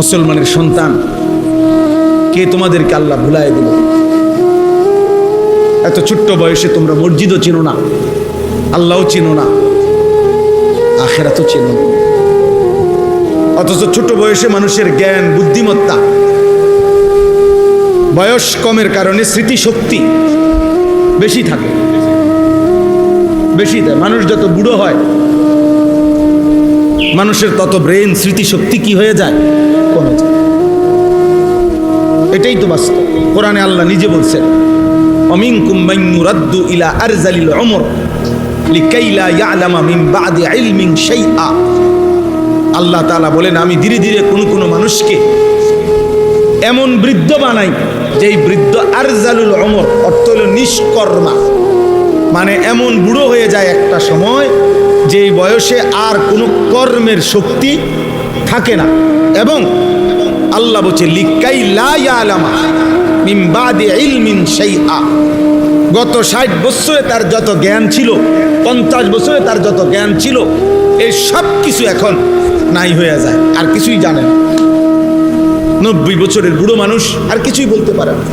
মুসলমানের সন্তান, কে তোমাদেরকে আল্লাহ ভুলায় দিল? এত ছোট্ট বয়সে তোমরা মসজিদও চিনো না, আল্লাহও চিনো না, আখিরাতও চিনো না। অথচ ছোট বয়সে মানুষের জ্ঞান, বুদ্ধিমত্তা, বয়স কমের কারণে স্মৃতিশক্তি বেশি থাকে, বেশি দেয়। মানুষ যত বুড়ো হয় মানুষের তত ব্রেন, স্মৃতিশক্তি কি হয়ে যায়? কমে যায়। এটাই তো বাস্তব। কোরআনে আল্লাহ নিজে বলছেন, অমিনকুম মান ইউরাদ্দু ইলা আরজালিল উমর লিকাই লা ইয়ালামা মিন বাদি ইলমিন শাইআ। আল্লাহ তাআলা বলেন, আমি ধীরে ধীরে কোন মানুষকে এমন বৃদ্ধ বানাই, যেই বৃদ্ধ আরজালুল উমর, অর্থ হলো নিষ্কর্মা, মানে এমন বুড়ো হয়ে যায় একটা সময় যেই বয়সে আর কোনো কর্মের শক্তি থাকে না। এবং আল্লাহ বলছে লিকাই লা ইয়ালামা মিন বাদি ইলমিন শাইআ। গত 60 বছরে তার যত জ্ঞান ছিল, 50 বছরে তার যত জ্ঞান ছিল, এই সব কিছু এখন নাই হয়ে যায়, আর কিছুই জানে না। 90 বছরের বুড়ো মানুষ আর কিছুই বলতে পারে না।